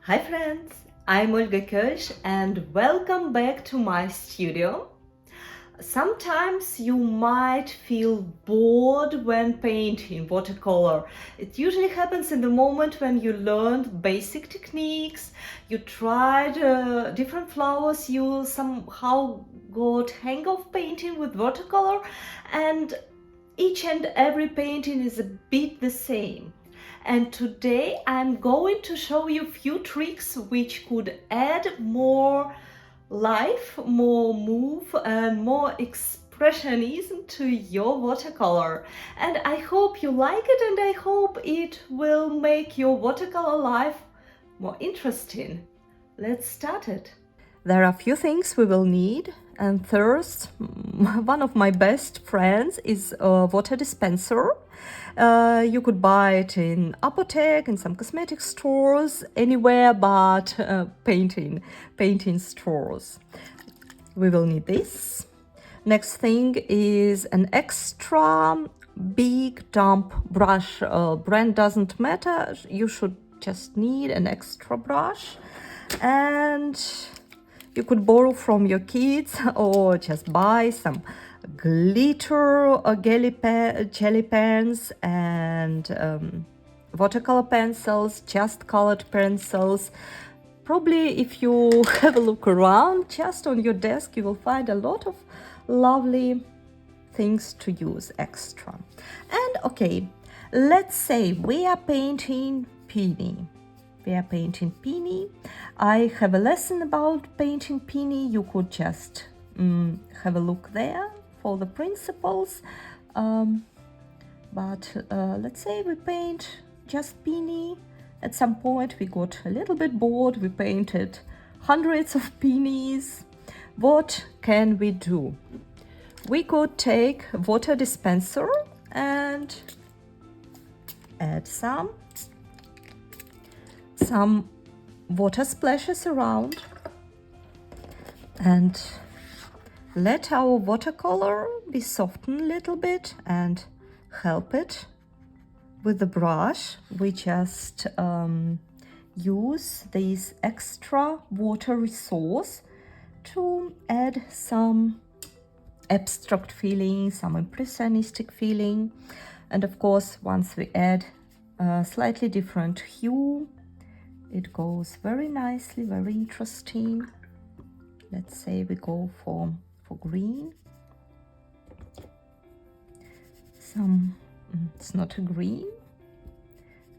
Hi friends, I'm Olga Koelsch and welcome back to my studio. Sometimes you might feel bored when painting watercolor. It usually happens in the moment when you learned basic techniques, you tried different flowers, you somehow got hang of painting with watercolor, and each and every painting is a bit the same. And today I'm going to show you a few tricks which could add more life, more move and more expressionism to your watercolor. And I hope you like it, and I hope it will make your watercolor life more interesting. Let's start it. There are a few things we will need, and first, one of my best friends is a water dispenser. You could buy it in apotheke, in some cosmetic stores, anywhere but painting stores. We will need this. Next thing is an extra big damp brush. Brand doesn't matter, you should just need an extra brush. And you could borrow from your kids or just buy some glitter or jelly pens and watercolor pencils, just colored pencils. Probably if you have a look around just on your desk, you will find a lot of lovely things to use extra. And okay, let's say we are painting peony. I have a lesson about painting peony. You could just have a look there for the principles. But let's say we paint just peony. At some point we got a little bit bored. We painted hundreds of peonies. What can we do? We could take a water dispenser and add some water splashes around and let our watercolor be softened a little bit and help it with the brush. We just use this extra water resource to add some abstract feeling, some impressionistic feeling. And of course, once we add a slightly different hue, it goes very nicely, very interesting. Let's say we go for green. It's not a green.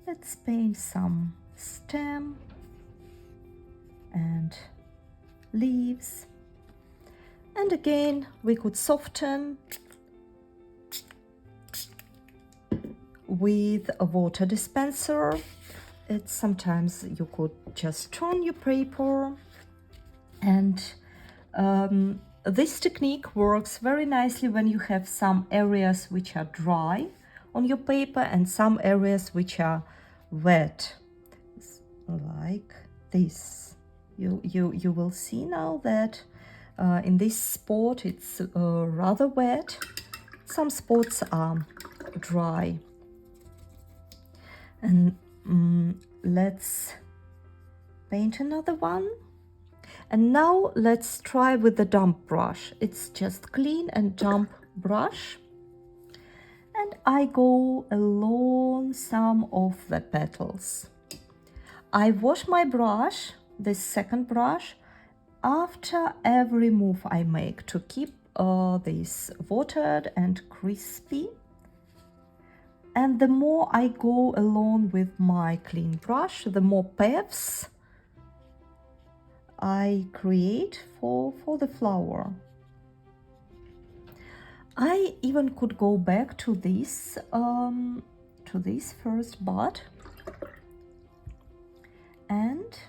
Let's paint some stem and leaves. And again, we could soften with a water dispenser. It's sometimes you could just turn your paper, and this technique works very nicely when you have some areas which are dry on your paper and some areas which are wet, like this. You will see now that in this spot it's rather wet. Some spots are dry. And let's paint another one. And now let's try with the damp brush. It's just clean and damp brush. And I go along some of the petals. I wash my brush, this second brush, after every move I make to keep this watered and crispy. And the more I go along with my clean brush, the more paths I create for the flower. I even could go back to this first bud and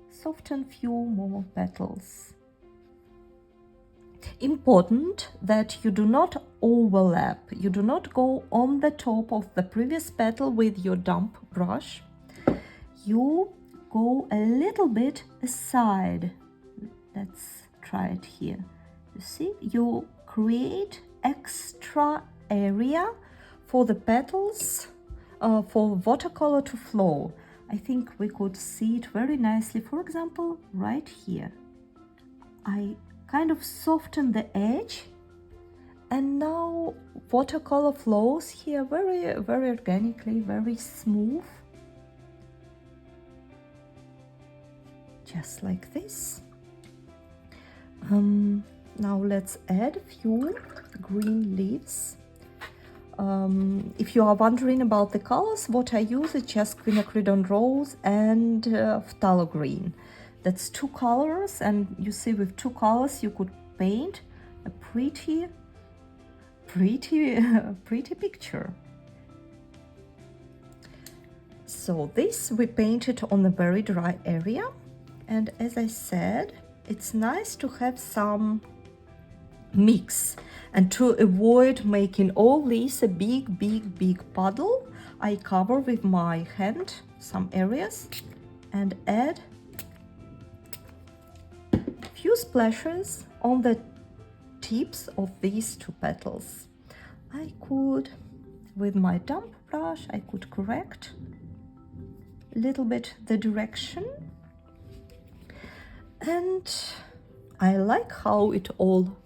soften few more petals. Important that you do not overlap. You do not go on the top of the previous petal with your damp brush. You go a little bit aside. Let's try it here. You see, you create extra area for the petals, for watercolor to flow. I think we could see it very nicely. For example, right here, I kind of soften the edge, and now watercolor flows here very organically, very smooth, just like this. Now let's add a few green leaves. If you are wondering about the colors, what I use is just quinacridone rose and phthalo green. That's 2 colors, and you see with 2 colors you could paint a pretty picture. So this we painted on a very dry area, and as I said, it's nice to have some mix, and to avoid making all this a big puddle, I cover with my hand some areas and add a few splashes on the tips of these 2 petals. I could, with my damp brush, I could correct a little bit the direction, and I like how it all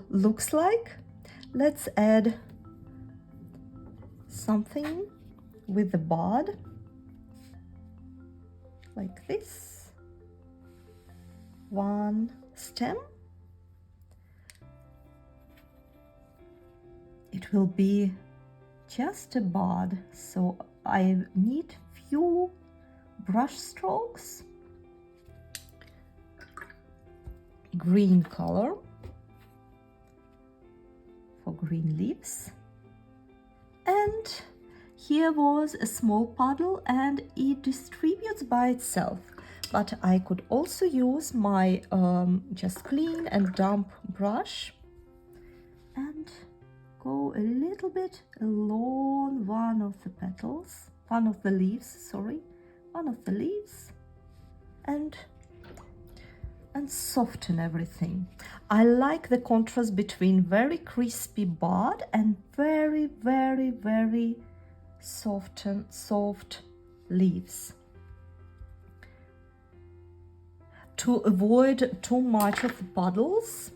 looks like. Let's add something with the bud, like this. 1 stem. It will be just a bud, so I need few brush strokes. Green color for green leaves, and here was a small puddle and it distributes by itself, but I could also use my just clean and damp brush and go a little bit along one of the petals, one of the leaves, and soften everything. I like the contrast between very crispy bud and very soft leaves. To avoid too much of the puddles,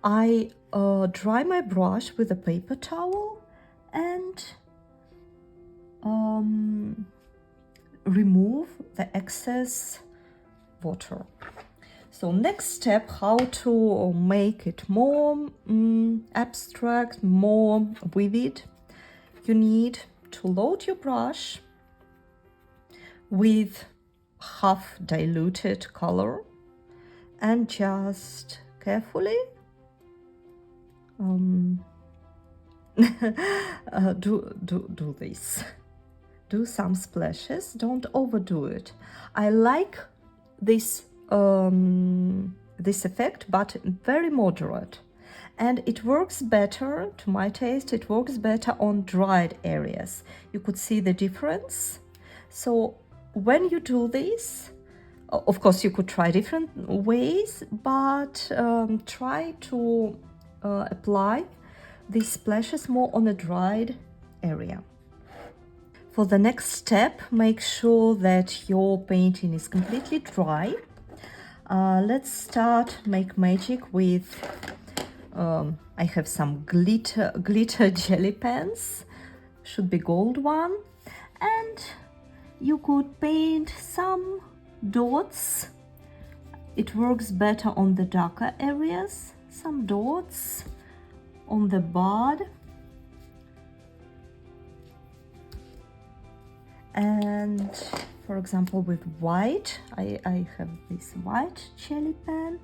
I dry my brush with a paper towel and remove the excess water. So next step, how to make it more abstract, more vivid. You need to load your brush with half diluted color and just carefully do this. Do some splashes, don't overdo it. I like this effect, but very moderate, and it works better, to my taste, it works better on dried areas. You could see the difference. So when you do this, of course you could try different ways, but try to apply these splashes more on a dried area. For the next step, make sure that your painting is completely dry. Let's start make magic with, I have some glitter jelly pens, should be gold one, and you could paint some dots. It works better on the darker areas, some dots on the bud. And for example, with white, I have this white jelly pen.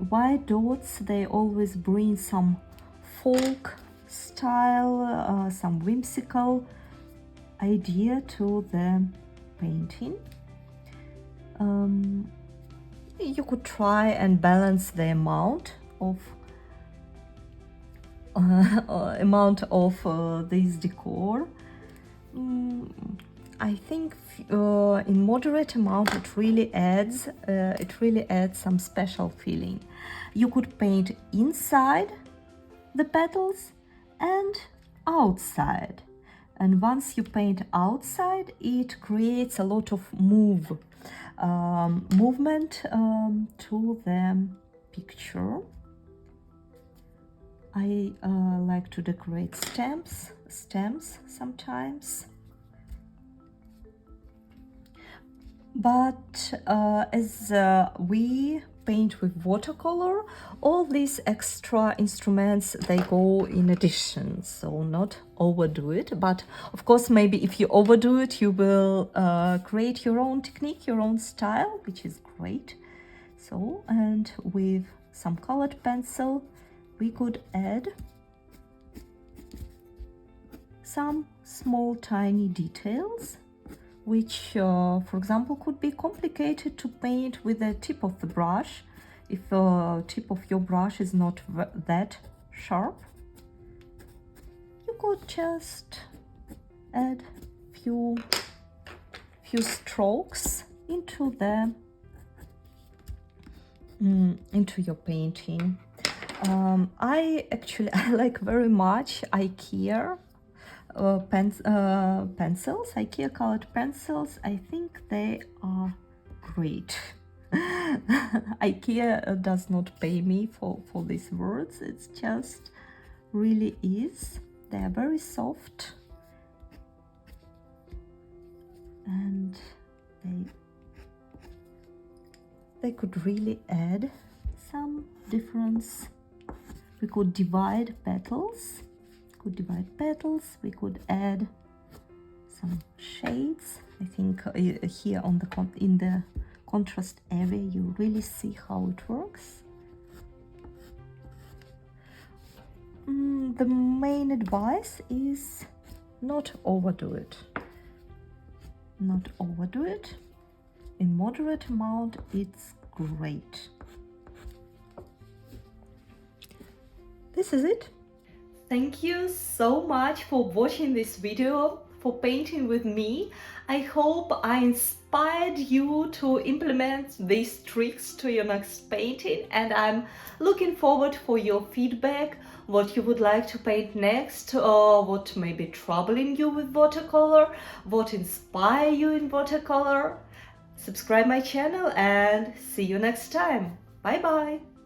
White dots, they always bring some folk style, some whimsical idea to the painting. You could try and balance the amount of this decor. I think in moderate amount it really adds some special feeling. You could paint inside the petals and outside. And once you paint outside, it creates a lot of movement to the picture. I like to decorate stems sometimes. But as we paint with watercolor, all these extra instruments, they go in addition, so not overdo it. But of course, maybe if you overdo it, you will create your own technique, your own style, which is great. So, and with some colored pencil, we could add some small tiny details, which for example could be complicated to paint with the tip of the brush if the tip of your brush is not that sharp. You could just add few strokes into the into your painting. I like very much IKEA pencils, IKEA colored pencils. I think they are great. IKEA does not pay me for these words. It's just really is. They are very soft and they could really add some difference. We could divide petals. We could add some shades. I think here on in the contrast area you really see how it works. The main advice is not overdo it. In moderate amount, it's great. This is it. Thank you so much for watching this video, for painting with me. I hope I inspired you to implement these tricks to your next painting, and I'm looking forward for your feedback, what you would like to paint next, or what may be troubling you with watercolor, what inspires you in watercolor. Subscribe my channel and see you next time. Bye bye.